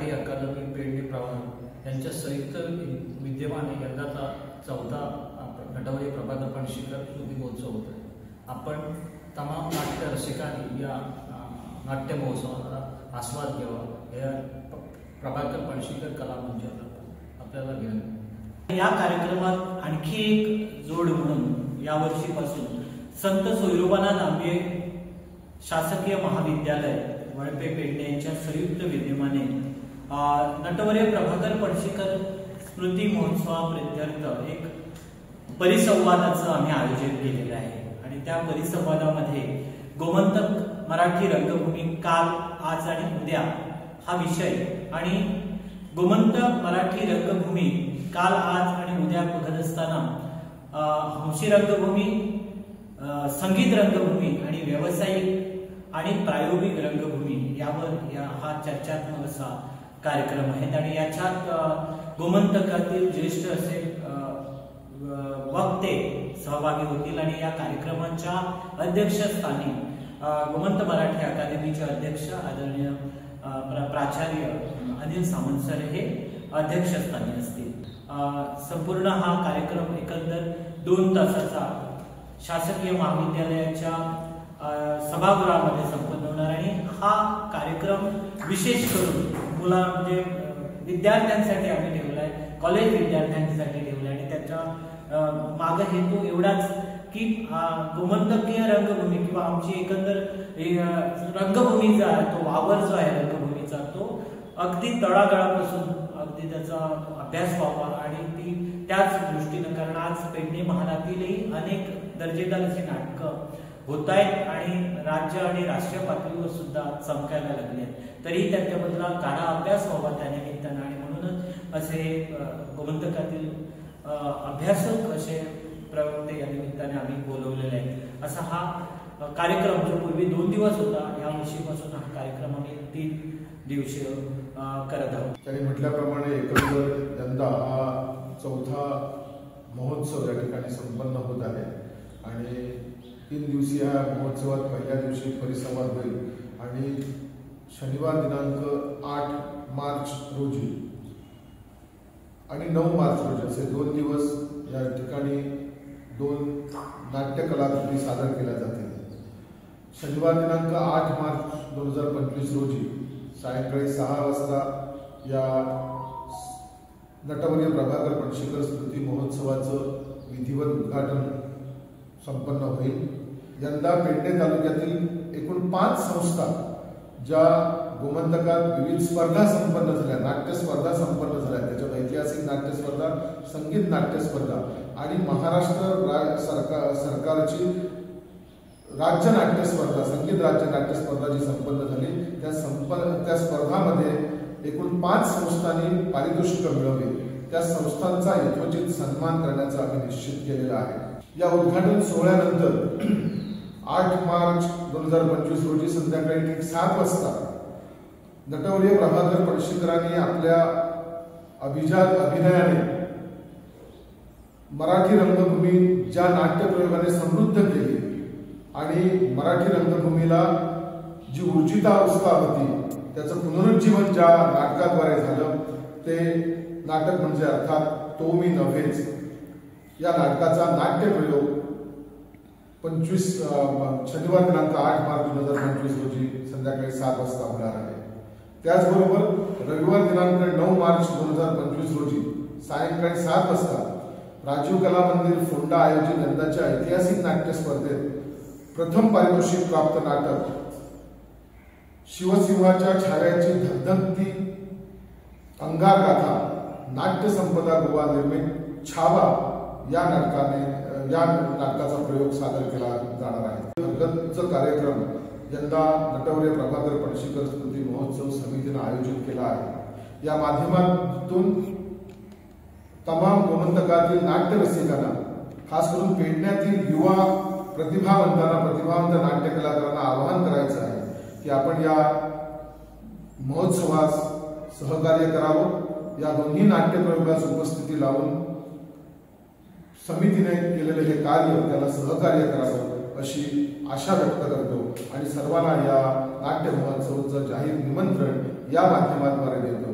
मराठी अकादमी पेडणे प्रवाह यांच्या संयुक्त विद्यमाने यंदाचा 4था नटवरे प्रभाकर पणशीकर स्मृती महोत्सव होत आहे। आपण तमाम नाट्य रसिकांनी या नाट्य महोत्सवाचा आस्वाद घ्यावा या प्रभाकर पणशीकर कला मंचात आपल्याला घेऊन या कार्यक्रमात आणखी एक जोड म्हणून यावर्षीपासून संत सोयरोबानाथ आंबे शासकीय महाविद्यालय वळपे पेडणे यांच्या संयुक्त विद्यमाने नटवरे प्रभाकर पणशीकर स्मृती महोत्सवाप्रित्यर्थ एक परिसंवादाचं आम्ही आयोजन केलेलं आहे आणि त्या परिसंवादामध्ये गोमंतक मराठी रंगभूमी काल आज आणि उद्या हा विषय आणि गोमंतक मराठी रंगभूमी काल आज आणि उद्या बघत असताना हौशी रंगभूमी संगीत रंगभूमी आणि व्यावसायिक आणि प्रायोगिक रंगभूमी यावर हा चर्चात्मक असा कार्यक्रम आहे आणि याच्यात गोमंतकातील ज्येष्ठ असे वक्ते सहभागी होतील आणि या कार्यक्रमाच्या अध्यक्षस्थानी गोमंत मराठी अकादमीचे अध्यक्ष आदरणीय प्राचार्य अनिल सामंत सर हे अध्यक्षस्थानी असतील। संपूर्ण हा कार्यक्रम एकंदर 2 तासाचा शासकीय महाविद्यालयाच्या सभागृहामध्ये संपन्न होणार आणि हा कार्यक्रम विशेष करून म्हणजे विद्यार्थ्यांसाठी आम्ही ठेवलाय, कॉलेज विद्यार्थ्यांसाठी ठेवलाय आणि त्याच्या मागे हेतू एवढाच की गोमंतकीय रंगभूमी किंवा आमची एकंदर रंगभूमी जो आहे तो वावर जो आहे रंगभूमीचा तो अगदी तळागाळापासून अगदी त्याचा अभ्यास व्हावा आणि ती त्याच दृष्टीने कारण आज पेडणे महालातीलही अनेक दर्जेदार अशी नाटकं होत आहेत आणि राज्य आणि राष्ट्रीय पातळीवर सुद्धा चमकायला लागले आहेत तरी त्यांच्याबद्दल गाढा अभ्यास व्हावा त्या निमित्तानं आणि म्हणूनच असे गोमंतकातील अभ्यासक असे प्रवक्ते या निमित्ताने आम्ही बोलवलेले आहेत। असा हा कार्यक्रम जो पूर्वी 2 दिवस होता या वर्षीपासून हा कार्यक्रम आम्ही 3 दिवसीय करत आहोत। त्यांनी म्हटल्याप्रमाणे एकंदर यंदा हा 4था महोत्सव या ठिकाणी संपन्न होत आहे आणि 3 दिवसीय या महोत्सवात पहिल्या दिवशी परिसंवाद होईल आणि शनिवार दिनांक 8 मार्च रोजी आणि 9 मार्च रोजी असे 2 दिवस या ठिकाणी 2 नाट्य कलाकृती सादर केल्या जातील। शनिवार दिनांक 8 मार्च 2025 रोजी सायंकाळी 6 वाजता या नटवरे प्रभाकर पणशीकर स्मृती महोत्सवाचं विधिवत उद्घाटन संपन्न होईल। यंदा पेडणे तालुक्यातील एकूण 5 संस्था ज्या गोमंतकात विविध स्पर्धा संपन्न झाल्या, नाट्य स्पर्धा संपन्न झाल्या, त्याच्यात ऐतिहासिक नाट्य स्पर्धा, संगीत नाट्य स्पर्धा आणि महाराष्ट्र सरकारची राज्य नाट्य स्पर्धा, संगीत राज्य नाट्य स्पर्धा जी संपन्न झाली त्या स्पर्धामध्ये एकूण 5 संस्थांनी पारितोषिकं मिळवली। त्या संस्थांचा यथोचित सन्मान करण्याचा आम्ही निश्चित केलेला आहे। या उद्घाटन सोहळ्यानंतर 8 मार्च 2025 रोजी संध्याकाळी ठीक 7 वाजता नटवरे प्रभाकर पणशीकरांनी आपल्या अभिजात अभिनयाने मराठी रंगभूमी ज्या नाट्यप्रयोगाने समृद्ध केली आणि मराठी रंगभूमीला जी ऊर्जितावस्था होती त्याचं पुनरुज्जीवन ज्या नाटकाद्वारे झालं ते नाटक म्हणजे अर्थात तो मी नव्हेच या नाटकाचा नाट्यप्रयोग 25 शनिवार दिनांक 8 मार्च 2025 रोजी संध्याकाळी 7 वाजता होणार आहे। त्याचबरोबर रविवार दिनांक 9 मार्च 2025 रोजी सायंकाळी 7 वाजता राजीव कला मंदिर फोंडा आयोजित यंदाच्या ऐतिहासिक नाट्य स्पर्धेत प्रथम पारितोषिक प्राप्त नाटक शिवसिंहाच्या छाव्याची धगधगती अंगारगाथा नाट्य संपदा गोवा निर्मित छावा या नाटकाचा प्रयोग सादर केला जाणार आहे। भगतचा कार्यक्रम यंदा नटवरे प्रभाकर पणशीकर स्मृती महोत्सव समितीने आयोजित केला आहे। या माध्यमातून तमाम गोमंतकातील नाट्य रसिकांना खास करून पेडण्यातील युवा प्रतिभावंत नाट्य कलाकारांना आवाहन करायचं आहे की आपण या महोत्सवास सहकार्य करावं, या दोन्ही नाट्यप्रयोगास उपस्थिती लावून समितीने केलेले हे कार्य त्याला सहकार्य करावं अशी आशा व्यक्त करतो आणि सर्वांना या नाट्य महोत्सवाचं जाहीर निमंत्रण या माध्यमाद्वारे देतो।